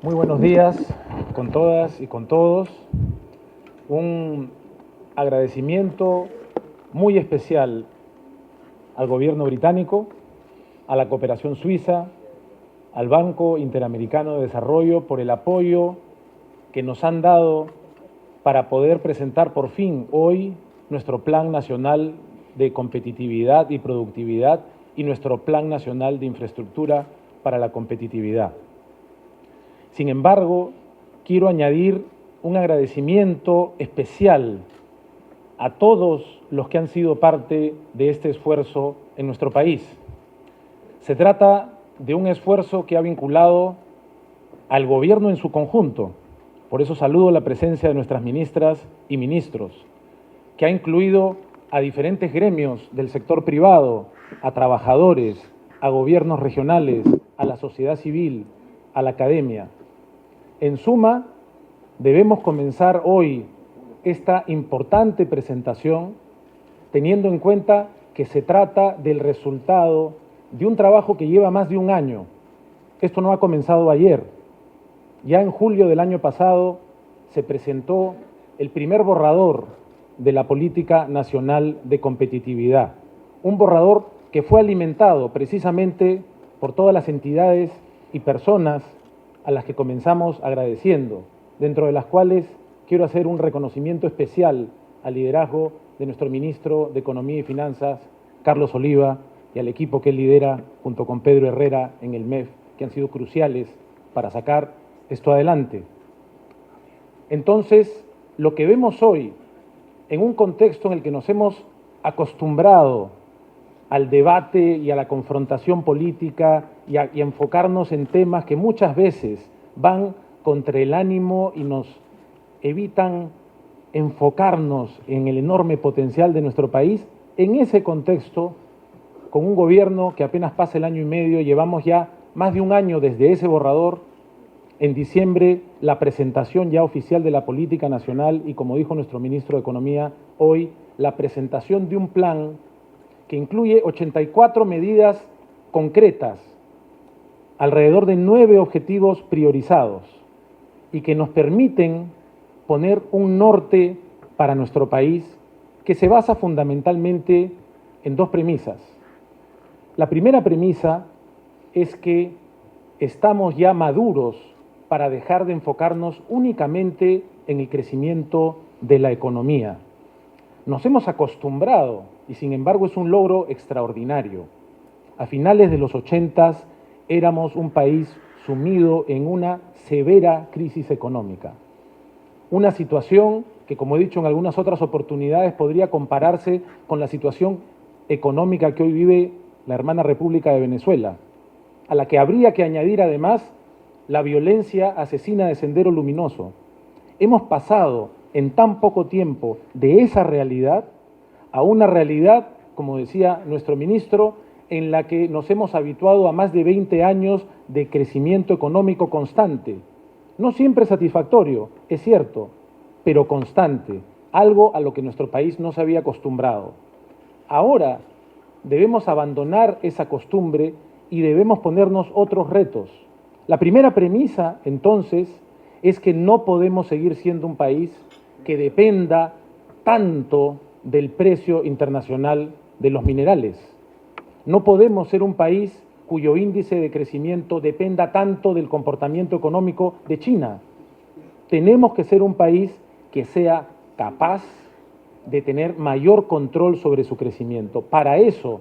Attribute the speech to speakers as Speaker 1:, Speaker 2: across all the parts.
Speaker 1: Muy buenos días con todas y con todos. Un agradecimiento muy especial al gobierno británico, a la cooperación suiza, al Banco Interamericano de Desarrollo por el apoyo que nos han dado para poder presentar por fin hoy nuestro Plan Nacional de Competitividad y Productividad y nuestro Plan Nacional de Infraestructura para la Competitividad. Sin embargo, quiero añadir un agradecimiento especial a todos los que han sido parte de este esfuerzo en nuestro país. Se trata de un esfuerzo que ha vinculado al gobierno en su conjunto. Por eso saludo la presencia de nuestras ministras y ministros, que ha incluido a diferentes gremios del sector privado, a trabajadores, a gobiernos regionales, a la sociedad civil, a la academia. En suma, debemos comenzar hoy esta importante presentación teniendo en cuenta que se trata del resultado de un trabajo que lleva más de un año. Esto no ha comenzado ayer. Ya en julio del año pasado se presentó el primer borrador de la Política Nacional de Competitividad, un borrador que fue alimentado precisamente por todas las entidades y personas a las que comenzamos agradeciendo, dentro de las cuales quiero hacer un reconocimiento especial al liderazgo de nuestro ministro de Economía y Finanzas, Carlos Oliva, y al equipo que él lidera junto con Pedro Herrera en el MEF, que han sido cruciales para sacar esto adelante. Entonces, lo que vemos hoy, en un contexto en el que nos hemos acostumbrado al debate y a la confrontación política y a enfocarnos en temas que muchas veces van contra el ánimo y nos evitan enfocarnos en el enorme potencial de nuestro país, en ese contexto, con un gobierno que apenas pasa el año y medio, llevamos ya más de un año desde ese borrador, en diciembre la presentación ya oficial de la política nacional y, como dijo nuestro ministro de Economía, hoy la presentación de un plan que incluye 84 medidas concretas, alrededor de 9 objetivos priorizados y que nos permiten poner un norte para nuestro país que se basa fundamentalmente en dos premisas. La primera premisa es que estamos ya maduros para dejar de enfocarnos únicamente en el crecimiento de la economía. Nos hemos acostumbrado, y sin embargo es un logro extraordinario. A finales de los 80 éramos un país sumido en una severa crisis económica. Una situación que, como he dicho en algunas otras oportunidades, podría compararse con la situación económica que hoy vive la hermana República de Venezuela, a la que habría que añadir además la violencia asesina de Sendero Luminoso. Hemos pasado en tan poco tiempo de esa realidad a una realidad, como decía nuestro ministro, en la que nos hemos habituado a más de 20 años de crecimiento económico constante. No siempre satisfactorio, es cierto, pero constante, algo a lo que nuestro país no se había acostumbrado. Ahora debemos abandonar esa costumbre y debemos ponernos otros retos. La primera premisa, entonces, es que no podemos seguir siendo un país que dependa tanto del precio internacional de los minerales. No podemos ser un país cuyo índice de crecimiento dependa tanto del comportamiento económico de China. Tenemos que ser un país que sea capaz de tener mayor control sobre su crecimiento. Para eso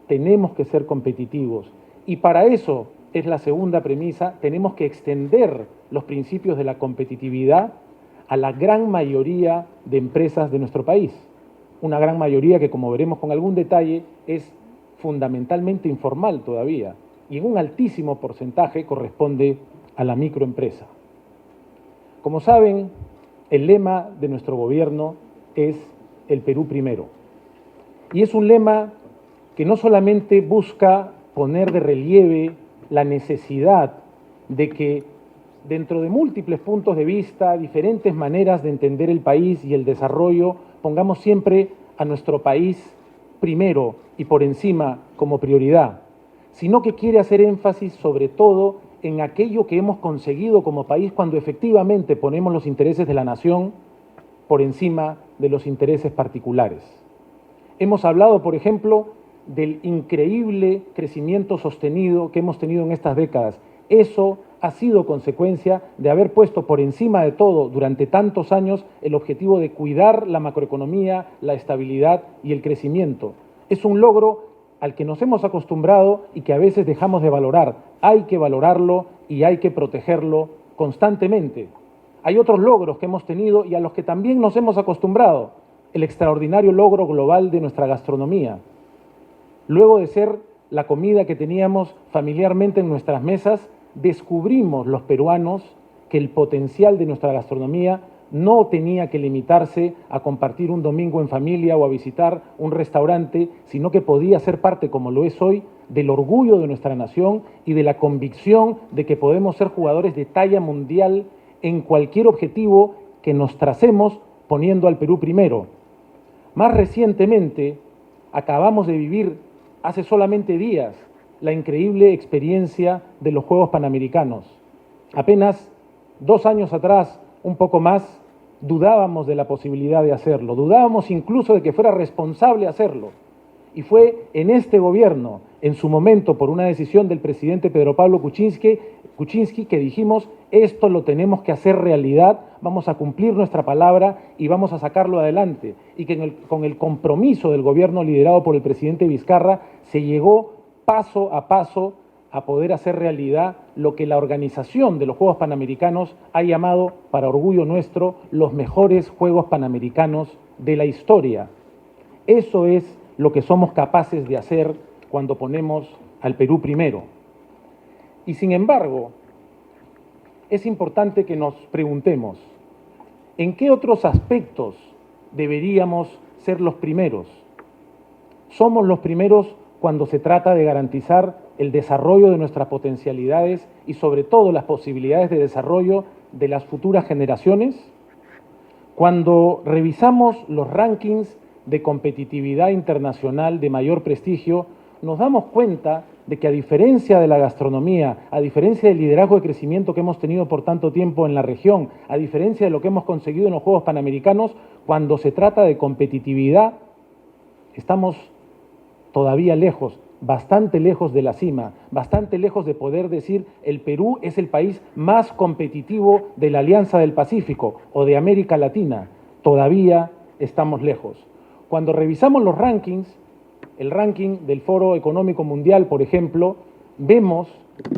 Speaker 1: tenemos que ser competitivos y para eso es la segunda premisa, tenemos que extender los principios de la competitividad a la gran mayoría de empresas de nuestro país. Una gran mayoría que, como veremos con algún detalle, es fundamentalmente informal todavía y en un altísimo porcentaje corresponde a la microempresa. Como saben, el lema de nuestro gobierno es el Perú primero. Y es un lema que no solamente busca poner de relieve la necesidad de que dentro de múltiples puntos de vista, diferentes maneras de entender el país y el desarrollo, pongamos siempre a nuestro país primero y por encima como prioridad, sino que quiere hacer énfasis sobre todo en aquello que hemos conseguido como país cuando efectivamente ponemos los intereses de la nación por encima de los intereses particulares. Hemos hablado, por ejemplo, del increíble crecimiento sostenido que hemos tenido en estas décadas. Eso ha sido consecuencia de haber puesto por encima de todo durante tantos años el objetivo de cuidar la macroeconomía, la estabilidad y el crecimiento. Es un logro al que nos hemos acostumbrado y que a veces dejamos de valorar. Hay que valorarlo y hay que protegerlo constantemente. Hay otros logros que hemos tenido y a los que también nos hemos acostumbrado. El extraordinario logro global de nuestra gastronomía. Luego de ser la comida que teníamos familiarmente en nuestras mesas, descubrimos los peruanos que el potencial de nuestra gastronomía no tenía que limitarse a compartir un domingo en familia o a visitar un restaurante, sino que podía ser parte, como lo es hoy, del orgullo de nuestra nación y de la convicción de que podemos ser jugadores de talla mundial en cualquier objetivo que nos tracemos poniendo al Perú primero. Más recientemente, acabamos de vivir hace solamente días la increíble experiencia de los Juegos Panamericanos. Apenas 2 años atrás, un poco más, dudábamos de la posibilidad de hacerlo, dudábamos incluso de que fuera responsable hacerlo. Y fue en este gobierno, en su momento, por una decisión del presidente Pedro Pablo Kuczynski, que dijimos, esto lo tenemos que hacer realidad, vamos a cumplir nuestra palabra y vamos a sacarlo adelante. Y que con el compromiso del gobierno liderado por el presidente Vizcarra, se llegó paso a paso a poder hacer realidad lo que la organización de los Juegos Panamericanos ha llamado, para orgullo nuestro, los mejores Juegos Panamericanos de la historia. Eso es lo que somos capaces de hacer cuando ponemos al Perú primero. Y sin embargo, es importante que nos preguntemos, ¿en qué otros aspectos deberíamos ser los primeros? Somos los primeros cuando se trata de garantizar el desarrollo de nuestras potencialidades y sobre todo las posibilidades de desarrollo de las futuras generaciones. Cuando revisamos los rankings de competitividad internacional de mayor prestigio, nos damos cuenta de que a diferencia de la gastronomía, a diferencia del liderazgo de crecimiento que hemos tenido por tanto tiempo en la región, a diferencia de lo que hemos conseguido en los Juegos Panamericanos, cuando se trata de competitividad, estamos todavía lejos, bastante lejos de la cima, bastante lejos de poder decir el Perú es el país más competitivo de la Alianza del Pacífico o de América Latina. Todavía estamos lejos. Cuando revisamos los rankings, el ranking del Foro Económico Mundial, por ejemplo, vemos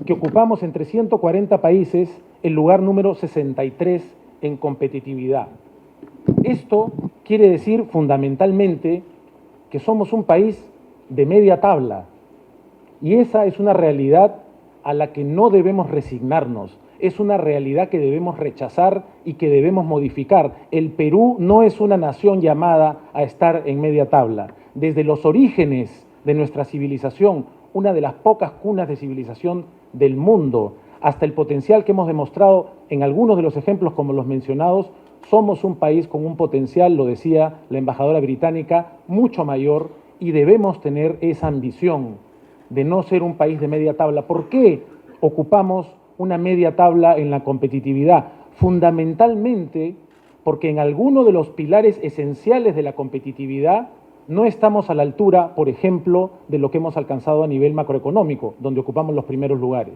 Speaker 1: que ocupamos entre 140 países el lugar número 63 en competitividad. Esto quiere decir fundamentalmente que somos un país de media tabla, y esa es una realidad a la que no debemos resignarnos, es una realidad que debemos rechazar y que debemos modificar. El Perú no es una nación llamada a estar en media tabla. Desde los orígenes de nuestra civilización, una de las pocas cunas de civilización del mundo, hasta el potencial que hemos demostrado en algunos de los ejemplos como los mencionados, somos un país con un potencial, lo decía la embajadora británica, mucho mayor, y debemos tener esa ambición de no ser un país de media tabla. ¿Por qué ocupamos una media tabla en la competitividad? Fundamentalmente porque en alguno de los pilares esenciales de la competitividad no estamos a la altura, por ejemplo, de lo que hemos alcanzado a nivel macroeconómico, donde ocupamos los primeros lugares.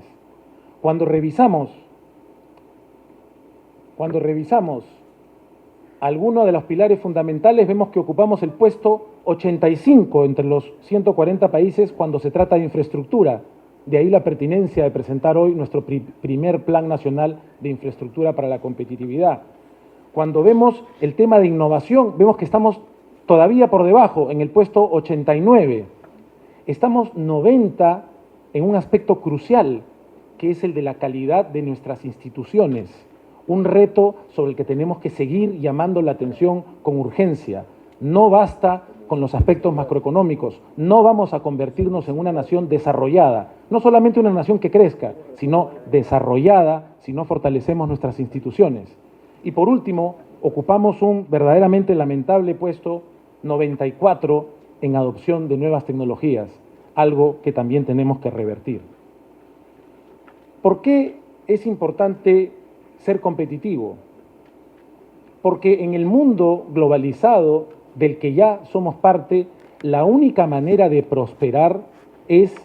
Speaker 1: Cuando revisamos algunos de los pilares fundamentales, vemos que ocupamos el puesto 85 entre los 140 países cuando se trata de infraestructura. De ahí la pertinencia de presentar hoy nuestro primer Plan Nacional de Infraestructura para la Competitividad. Cuando vemos el tema de innovación, vemos que estamos todavía por debajo, en el puesto 89. Estamos 90 en un aspecto crucial, que es el de la calidad de nuestras instituciones. Un reto sobre el que tenemos que seguir llamando la atención con urgencia. No basta con los aspectos macroeconómicos, no vamos a convertirnos en una nación desarrollada, no solamente una nación que crezca, sino desarrollada si no fortalecemos nuestras instituciones. Y por último, ocupamos un verdaderamente lamentable puesto 94 en adopción de nuevas tecnologías, algo que también tenemos que revertir. ¿Por qué es importante ser competitivo? Porque en el mundo globalizado del que ya somos parte, la única manera de prosperar es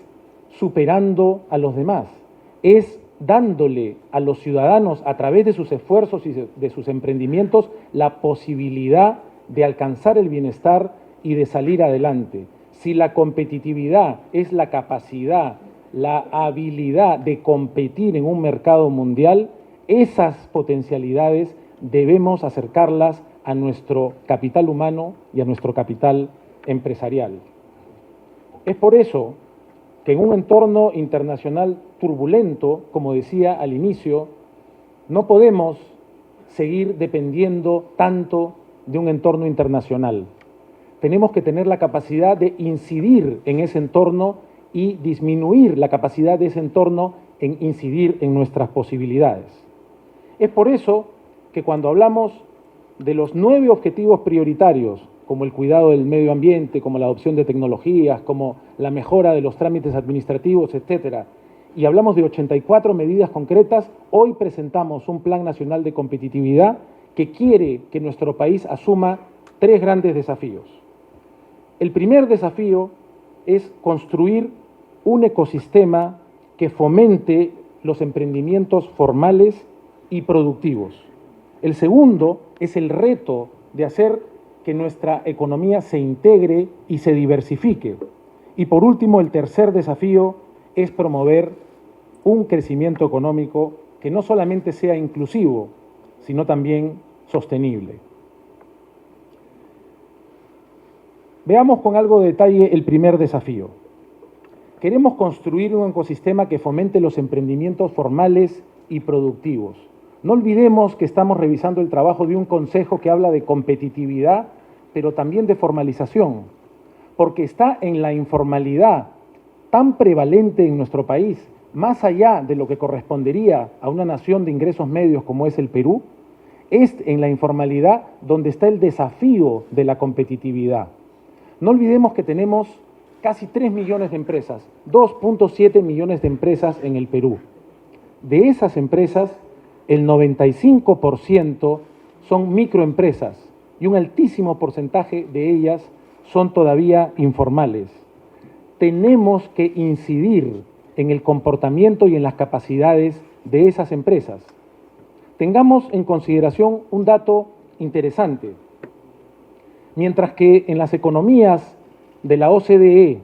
Speaker 1: superando a los demás, es dándole a los ciudadanos a través de sus esfuerzos y de sus emprendimientos la posibilidad de alcanzar el bienestar y de salir adelante. Si la competitividad es la capacidad, la habilidad de competir en un mercado mundial, esas potencialidades debemos acercarlas a nuestro capital humano y a nuestro capital empresarial. Es por eso que en un entorno internacional turbulento, como decía al inicio, no podemos seguir dependiendo tanto de un entorno internacional. Tenemos que tener la capacidad de incidir en ese entorno y disminuir la capacidad de ese entorno en incidir en nuestras posibilidades. Es por eso que cuando hablamos de los 9 objetivos prioritarios, como el cuidado del medio ambiente, como la adopción de tecnologías, como la mejora de los trámites administrativos, etcétera, y hablamos de 84 medidas concretas, hoy presentamos un Plan Nacional de Competitividad que quiere que nuestro país asuma 3 grandes desafíos. El primer desafío es construir un ecosistema que fomente los emprendimientos formales y productivos. El segundo es el reto de hacer que nuestra economía se integre y se diversifique. Y por último, el tercer desafío es promover un crecimiento económico que no solamente sea inclusivo, sino también sostenible. Veamos con algo de detalle el primer desafío. Queremos construir un ecosistema que fomente los emprendimientos formales y productivos. No olvidemos que estamos revisando el trabajo de un consejo que habla de competitividad, pero también de formalización, porque está en la informalidad tan prevalente en nuestro país, más allá de lo que correspondería a una nación de ingresos medios como es el Perú, es en la informalidad donde está el desafío de la competitividad. No olvidemos que tenemos casi 3 millones de empresas, 2.7 millones de empresas en el Perú. De esas empresas, el 95% son microempresas y un altísimo porcentaje de ellas son todavía informales. Tenemos que incidir en el comportamiento y en las capacidades de esas empresas. Tengamos en consideración un dato interesante. Mientras que en las economías de la OCDE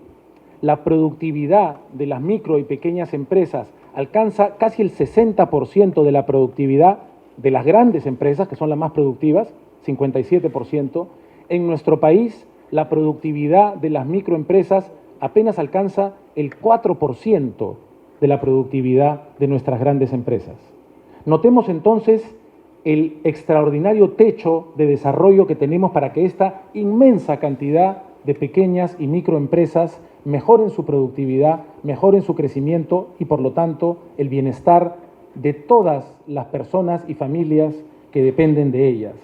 Speaker 1: la productividad de las micro y pequeñas empresas alcanza casi el 60% de la productividad de las grandes empresas, que son las más productivas, 57%, en nuestro país la productividad de las microempresas apenas alcanza el 4% de la productividad de nuestras grandes empresas. Notemos entonces el extraordinario techo de desarrollo que tenemos para que esta inmensa cantidad de pequeñas y microempresas mejoren su productividad, mejoren su crecimiento y, por lo tanto, el bienestar de todas las personas y familias que dependen de ellas.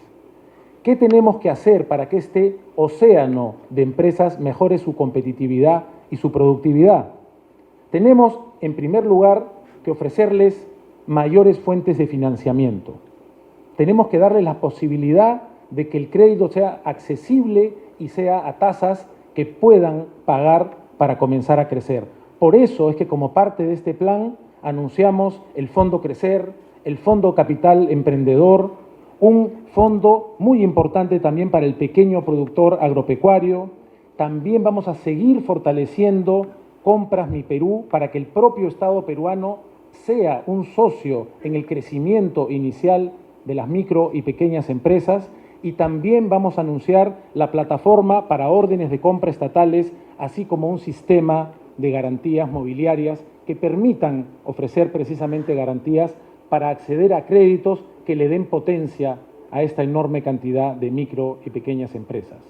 Speaker 1: ¿Qué tenemos que hacer para que este océano de empresas mejore su competitividad y su productividad? Tenemos, en primer lugar, que ofrecerles mayores fuentes de financiamiento. Tenemos que darles la posibilidad de que el crédito sea accesible y sea a tasas que puedan pagar para comenzar a crecer. Por eso es que como parte de este plan anunciamos el Fondo Crecer, el Fondo Capital Emprendedor, un fondo muy importante también para el pequeño productor agropecuario. También vamos a seguir fortaleciendo Compras Mi Perú para que el propio Estado peruano sea un socio en el crecimiento inicial de las micro y pequeñas empresas, y también vamos a anunciar la plataforma para órdenes de compra estatales, así como un sistema de garantías mobiliarias que permitan ofrecer precisamente garantías para acceder a créditos que le den potencia a esta enorme cantidad de micro y pequeñas empresas.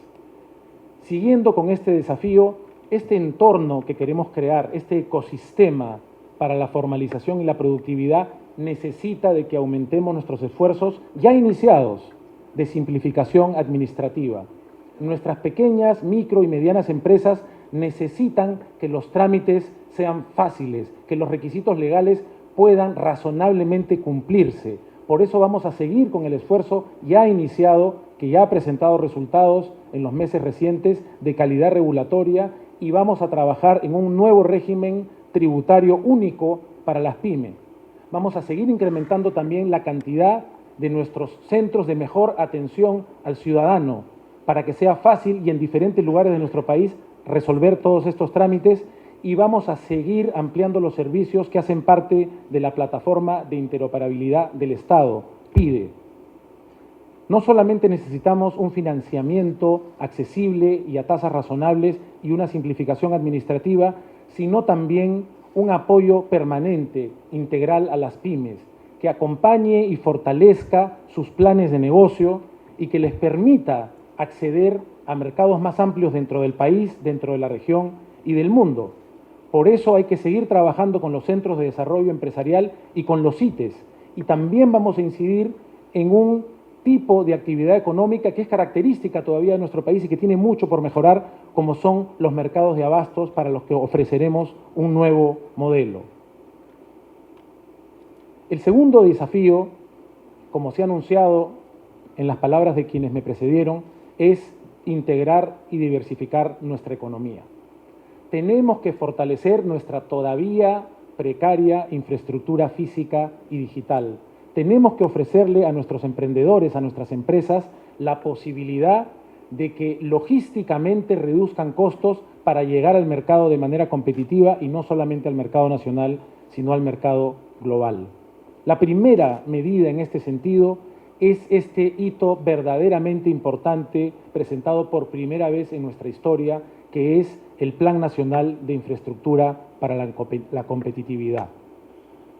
Speaker 1: Siguiendo con este desafío, este entorno que queremos crear, este ecosistema para la formalización y la productividad, necesita de que aumentemos nuestros esfuerzos ya iniciados de simplificación administrativa. Nuestras pequeñas, micro y medianas empresas necesitan que los trámites sean fáciles, que los requisitos legales puedan razonablemente cumplirse. Por eso vamos a seguir con el esfuerzo ya iniciado, que ya ha presentado resultados en los meses recientes de calidad regulatoria, y vamos a trabajar en un nuevo régimen tributario único para las pymes. Vamos a seguir incrementando también la cantidad de nuestros centros de mejor atención al ciudadano, para que sea fácil y en diferentes lugares de nuestro país resolver todos estos trámites, y vamos a seguir ampliando los servicios que hacen parte de la plataforma de interoperabilidad del Estado, PIDE. No solamente necesitamos un financiamiento accesible y a tasas razonables y una simplificación administrativa, sino también un apoyo permanente, integral a las pymes, que acompañe y fortalezca sus planes de negocio y que les permita acceder a mercados más amplios dentro del país, dentro de la región y del mundo. Por eso hay que seguir trabajando con los centros de desarrollo empresarial y con los CITES. Y también vamos a incidir en un tipo de actividad económica que es característica todavía de nuestro país y que tiene mucho por mejorar, como son los mercados de abastos, para los que ofreceremos un nuevo modelo. El segundo desafío, como se ha anunciado en las palabras de quienes me precedieron, es integrar y diversificar nuestra economía. Tenemos que fortalecer nuestra todavía precaria infraestructura física y digital. Tenemos que ofrecerle a nuestros emprendedores, a nuestras empresas, la posibilidad de que logísticamente reduzcan costos para llegar al mercado de manera competitiva, y no solamente al mercado nacional, sino al mercado global. La primera medida en este sentido es este hito verdaderamente importante presentado por primera vez en nuestra historia, que es el Plan Nacional de Infraestructura para la Competitividad.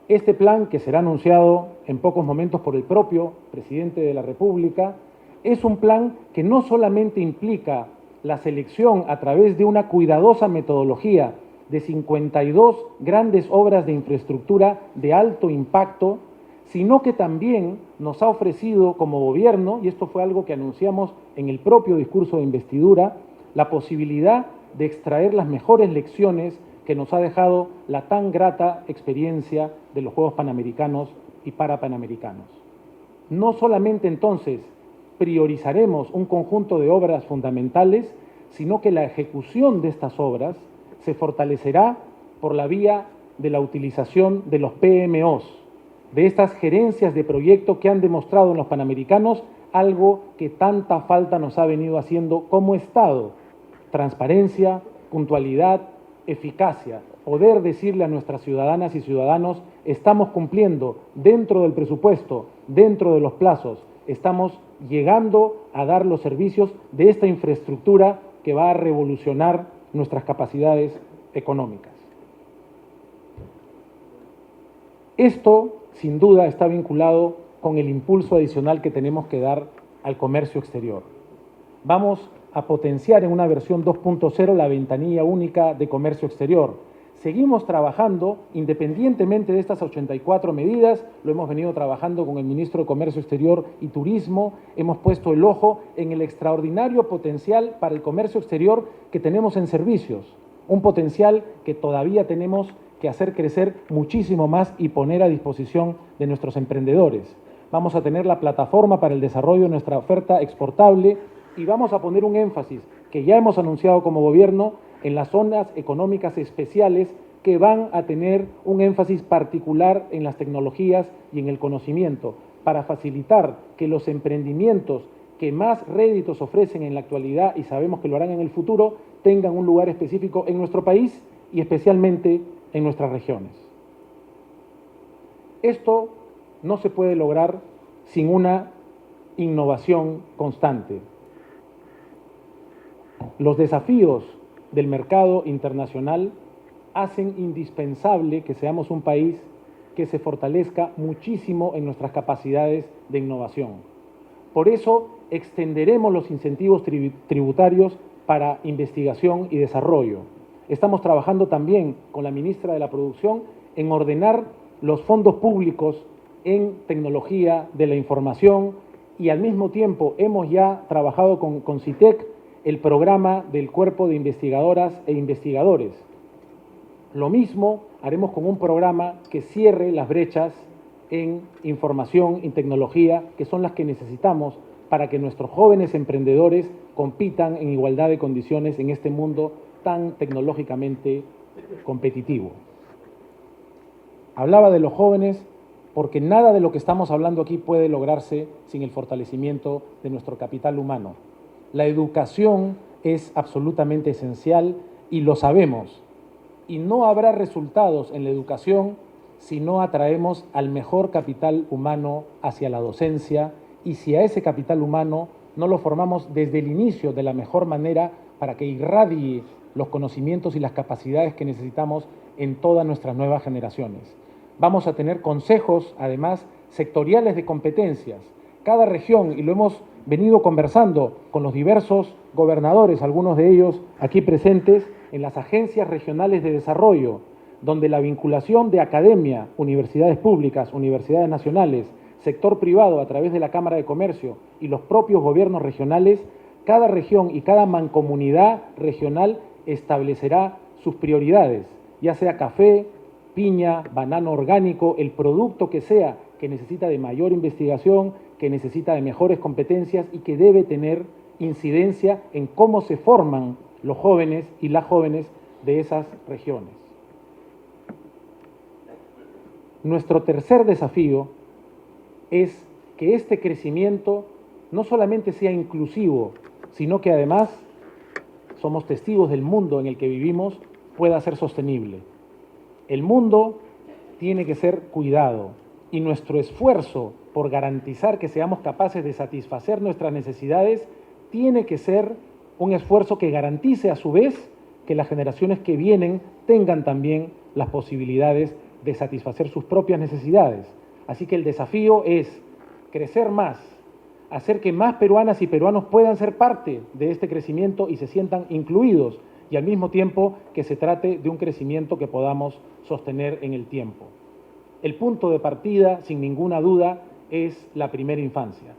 Speaker 1: Este plan, que será anunciado en pocos momentos por el propio presidente de la República, es un plan que no solamente implica la selección a través de una cuidadosa metodología de 52 grandes obras de infraestructura de alto impacto, sino que también nos ha ofrecido como gobierno, y esto fue algo que anunciamos en el propio discurso de investidura, la posibilidad de extraer las mejores lecciones que nos ha dejado la tan grata experiencia de los Juegos Panamericanos y Parapanamericanos. No solamente entonces priorizaremos un conjunto de obras fundamentales, sino que la ejecución de estas obras se fortalecerá por la vía de la utilización de los PMOs, de estas gerencias de proyecto que han demostrado en los Panamericanos algo que tanta falta nos ha venido haciendo como Estado: transparencia, puntualidad, eficacia, poder decirle a nuestras ciudadanas y ciudadanos: estamos cumpliendo dentro del presupuesto, dentro de los plazos, estamos llegando a dar los servicios de esta infraestructura que va a revolucionar nuestras capacidades económicas. Esto, sin duda, está vinculado con el impulso adicional que tenemos que dar al comercio exterior. Vamos a potenciar en una versión 2.0 la ventanilla única de comercio exterior. Seguimos trabajando, independientemente de estas 84 medidas, lo hemos venido trabajando con el ministro de Comercio Exterior y Turismo, hemos puesto el ojo en el extraordinario potencial para el comercio exterior que tenemos en servicios, un potencial que todavía tenemos que hacer crecer muchísimo más y poner a disposición de nuestros emprendedores. Vamos a tener la plataforma para el desarrollo de nuestra oferta exportable y vamos a poner un énfasis que ya hemos anunciado como gobierno en las zonas económicas especiales, que van a tener un énfasis particular en las tecnologías y en el conocimiento, para facilitar que los emprendimientos que más réditos ofrecen en la actualidad, y sabemos que lo harán en el futuro, tengan un lugar específico en nuestro país y especialmente en nuestras regiones. Esto no se puede lograr sin una innovación constante. Los desafíos del mercado internacional hacen indispensable que seamos un país que se fortalezca muchísimo en nuestras capacidades de innovación. Por eso extenderemos los incentivos tributarios para investigación y desarrollo. Estamos trabajando también con la ministra de la Producción en ordenar los fondos públicos en tecnología de la información, y al mismo tiempo hemos ya trabajado con CITEC el programa del Cuerpo de Investigadoras e Investigadores. Lo mismo haremos con un programa que cierre las brechas en información, en tecnología, que son las que necesitamos para que nuestros jóvenes emprendedores compitan en igualdad de condiciones en este mundo tan tecnológicamente competitivo. Hablaba de los jóvenes porque nada de lo que estamos hablando aquí puede lograrse sin el fortalecimiento de nuestro capital humano. La educación es absolutamente esencial y lo sabemos. Y no habrá resultados en la educación si no atraemos al mejor capital humano hacia la docencia y si a ese capital humano no lo formamos desde el inicio de la mejor manera para que irradie los conocimientos y las capacidades que necesitamos en todas nuestras nuevas generaciones. Vamos a tener consejos, además, sectoriales de competencias. Cada región, y lo hemos venido conversando con los diversos gobernadores, algunos de ellos aquí presentes, en las agencias regionales de desarrollo, donde la vinculación de academia, universidades públicas, universidades nacionales, sector privado a través de la Cámara de Comercio y los propios gobiernos regionales, cada región y cada mancomunidad regional establecerá sus prioridades, ya sea café, piña, banano orgánico, el producto que sea que necesita de mayor investigación, que necesita de mejores competencias y que debe tener incidencia en cómo se forman los jóvenes y las jóvenes de esas regiones. Nuestro tercer desafío es que este crecimiento no solamente sea inclusivo, sino que además, somos testigos del mundo en el que vivimos, pueda ser sostenible. El mundo tiene que ser cuidado y nuestro esfuerzo por garantizar que seamos capaces de satisfacer nuestras necesidades tiene que ser un esfuerzo que garantice a su vez que las generaciones que vienen tengan también las posibilidades de satisfacer sus propias necesidades. Así que el desafío es crecer más, hacer que más peruanas y peruanos puedan ser parte de este crecimiento y se sientan incluidos, y al mismo tiempo que se trate de un crecimiento que podamos sostener en el tiempo. El punto de partida, sin ninguna duda, es la primera infancia.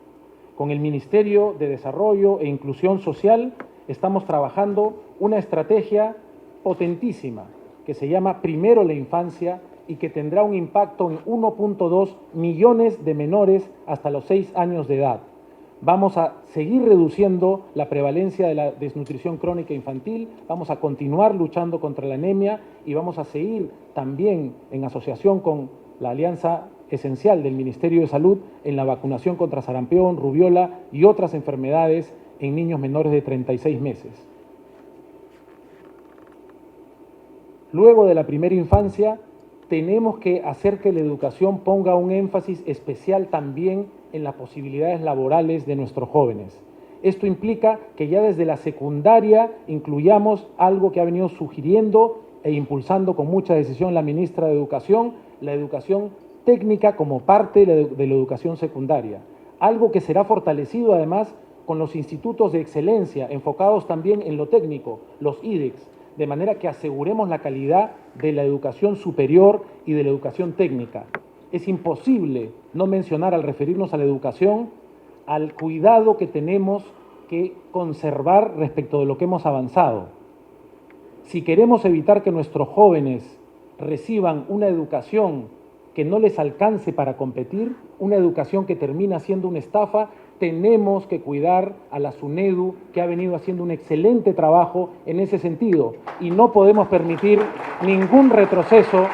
Speaker 1: Con el Ministerio de Desarrollo e Inclusión Social estamos trabajando una estrategia potentísima que se llama Primero la Infancia y que tendrá un impacto en 1.2 millones de menores hasta los 6 años de edad. Vamos a seguir reduciendo la prevalencia de la desnutrición crónica infantil, vamos a continuar luchando contra la anemia y vamos a seguir también en asociación con la alianza esencial del Ministerio de Salud en la vacunación contra sarampión, rubiola y otras enfermedades en niños menores de 36 meses. Luego de la primera infancia, tenemos que hacer que la educación ponga un énfasis especial también en las posibilidades laborales de nuestros jóvenes. Esto implica que ya desde la secundaria incluyamos algo que ha venido sugiriendo e impulsando con mucha decisión la ministra de Educación, la educación técnica como parte de la educación secundaria. Algo que será fortalecido además con los institutos de excelencia, enfocados también en lo técnico, los IDEX, de manera que aseguremos la calidad de la educación superior y de la educación técnica. Es imposible no mencionar al referirnos a la educación, al cuidado que tenemos que conservar respecto de lo que hemos avanzado. Si queremos evitar que nuestros jóvenes reciban una educación que no les alcance para competir, una educación que termina siendo una estafa, tenemos que cuidar a la SUNEDU, que ha venido haciendo un excelente trabajo en ese sentido, y no podemos permitir ningún retroceso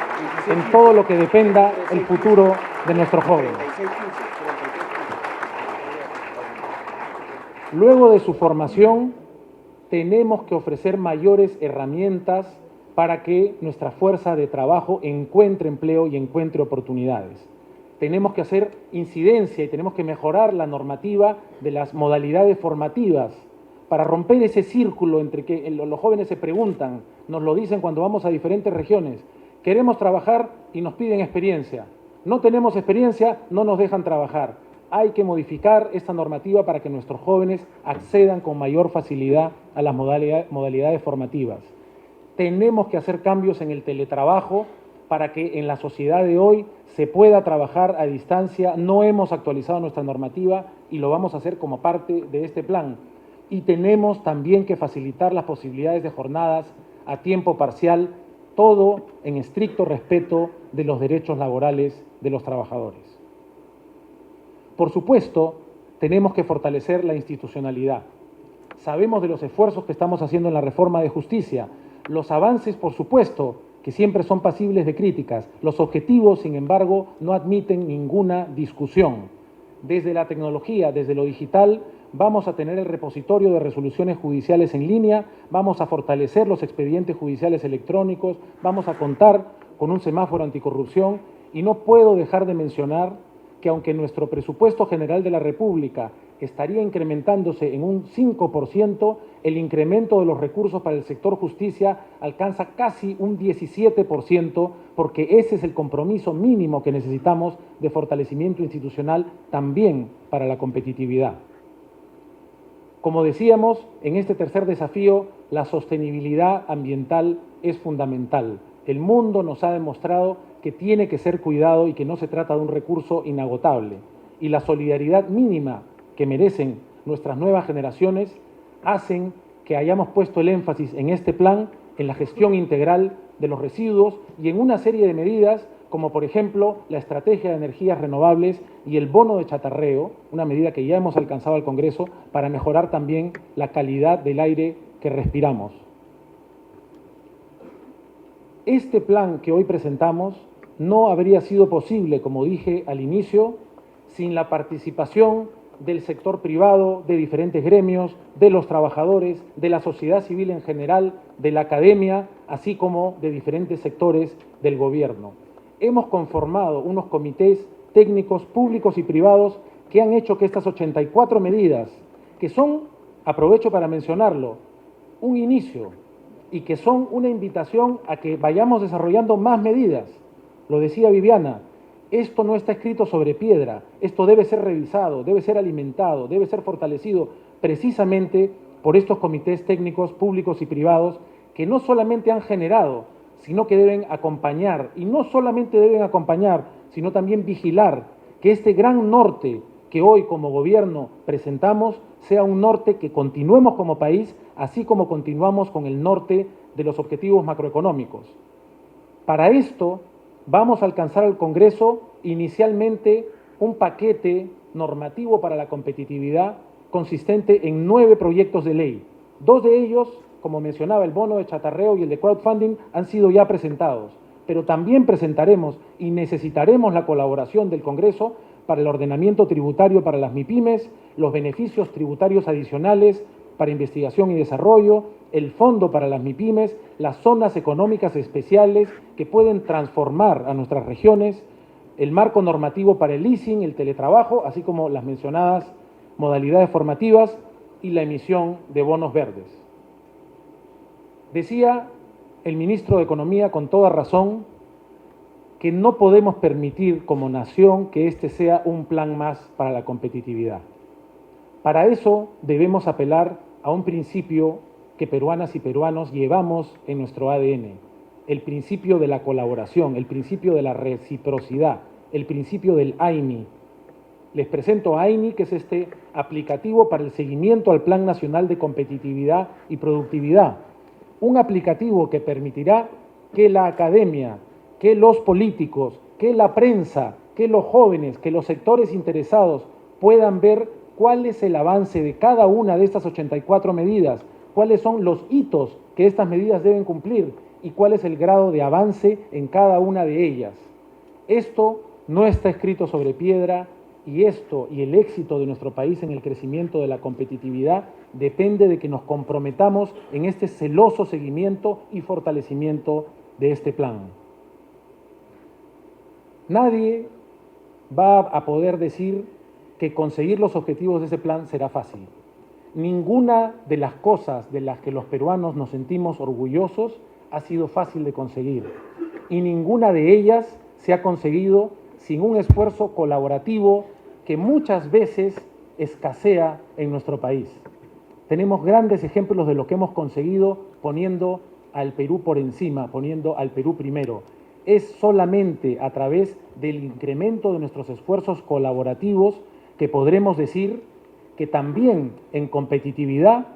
Speaker 1: en todo lo que dependa el futuro de nuestros jóvenes. Luego de su formación, tenemos que ofrecer mayores herramientas para que nuestra fuerza de trabajo encuentre empleo y encuentre oportunidades. Tenemos que hacer incidencia y tenemos que mejorar la normativa de las modalidades formativas para romper ese círculo entre que los jóvenes se preguntan, nos lo dicen cuando vamos a diferentes regiones, queremos trabajar y nos piden experiencia. No tenemos experiencia, no nos dejan trabajar. Hay que modificar esta normativa para que nuestros jóvenes accedan con mayor facilidad a las modalidades formativas. Tenemos que hacer cambios en el teletrabajo para que en la sociedad de hoy se pueda trabajar a distancia. No hemos actualizado nuestra normativa y lo vamos a hacer como parte de este plan. Y tenemos también que facilitar las posibilidades de jornadas a tiempo parcial. todo en estricto respeto de los derechos laborales de los trabajadores. Por supuesto, tenemos que fortalecer la institucionalidad. Sabemos de los esfuerzos que estamos haciendo en la reforma de justicia, los avances, por supuesto, que siempre son pasibles de críticas. Los objetivos, sin embargo, no admiten ninguna discusión. Desde la tecnología, desde lo digital, vamos a tener el repositorio de resoluciones judiciales en línea, vamos a fortalecer los expedientes judiciales electrónicos, vamos a contar con un semáforo anticorrupción y no puedo dejar de mencionar que aunque nuestro presupuesto general de la República estaría incrementándose en un 5%, el incremento de los recursos para el sector justicia alcanza casi un 17%, porque ese es el compromiso mínimo que necesitamos de fortalecimiento institucional también para la competitividad. Como decíamos, en este tercer desafío, la sostenibilidad ambiental es fundamental. El mundo nos ha demostrado que tiene que ser cuidado y que no se trata de un recurso inagotable. Y la solidaridad mínima que merecen nuestras nuevas generaciones hacen que hayamos puesto el énfasis en este plan en la gestión integral de los residuos y en una serie de medidas como por ejemplo la estrategia de energías renovables y el bono de chatarreo, una medida que ya hemos alcanzado al Congreso para mejorar también la calidad del aire que respiramos. Este plan que hoy presentamos no habría sido posible, como dije al inicio, sin la participación del sector privado, de diferentes gremios, de los trabajadores, de la sociedad civil en general, de la academia, así como de diferentes sectores del gobierno. Hemos conformado unos comités técnicos públicos y privados que han hecho que estas 84 medidas, que son, aprovecho para mencionarlo, un inicio y que son una invitación a que vayamos desarrollando más medidas. Lo decía Viviana, esto no está escrito sobre piedra, esto debe ser revisado, debe ser alimentado, debe ser fortalecido precisamente por estos comités técnicos públicos y privados que no solamente han generado, sino que deben acompañar, y no solamente deben acompañar, sino también vigilar que este gran norte que hoy como gobierno presentamos sea un norte que continuemos como país, así como continuamos con el norte de los objetivos macroeconómicos. Para esto vamos a alcanzar al Congreso inicialmente un paquete normativo para la competitividad consistente en 9 proyectos de ley. 2 de ellos, como mencionaba, el bono de chatarreo y el de crowdfunding, han sido ya presentados, pero también presentaremos y necesitaremos la colaboración del Congreso para el ordenamiento tributario para las MIPYMES, los beneficios tributarios adicionales para investigación y desarrollo, el fondo para las MIPYMES, las zonas económicas especiales que pueden transformar a nuestras regiones, el marco normativo para el leasing, el teletrabajo, así como las mencionadas modalidades formativas y la emisión de bonos verdes. Decía el ministro de Economía con toda razón que no podemos permitir como nación que este sea un plan más para la competitividad. Para eso debemos apelar a un principio que peruanas y peruanos llevamos en nuestro ADN, el principio de la colaboración, el principio de la reciprocidad, el principio del AINI. Les presento AINI, que es este aplicativo para el seguimiento al Plan Nacional de Competitividad y Productividad, un aplicativo que permitirá que la academia, que los políticos, que la prensa, que los jóvenes, que los sectores interesados puedan ver cuál es el avance de cada una de estas 84 medidas, cuáles son los hitos que estas medidas deben cumplir y cuál es el grado de avance en cada una de ellas. Esto no está escrito sobre piedra y esto y el éxito de nuestro país en el crecimiento de la competitividad depende de que nos comprometamos en este celoso seguimiento y fortalecimiento de este plan. Nadie va a poder decir que conseguir los objetivos de ese plan será fácil. Ninguna de las cosas de las que los peruanos nos sentimos orgullosos ha sido fácil de conseguir y ninguna de ellas se ha conseguido sin un esfuerzo colaborativo que muchas veces escasea en nuestro país. Tenemos grandes ejemplos de lo que hemos conseguido poniendo al Perú por encima, poniendo al Perú primero. Es solamente a través del incremento de nuestros esfuerzos colaborativos que podremos decir que también en competitividad,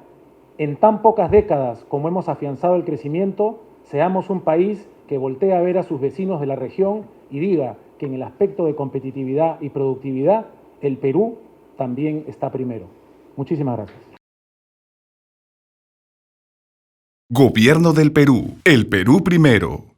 Speaker 1: en tan pocas décadas como hemos afianzado el crecimiento, seamos un país que voltee a ver a sus vecinos de la región y diga que en el aspecto de competitividad y productividad el Perú también está primero. Muchísimas gracias.
Speaker 2: Gobierno del Perú. El Perú primero.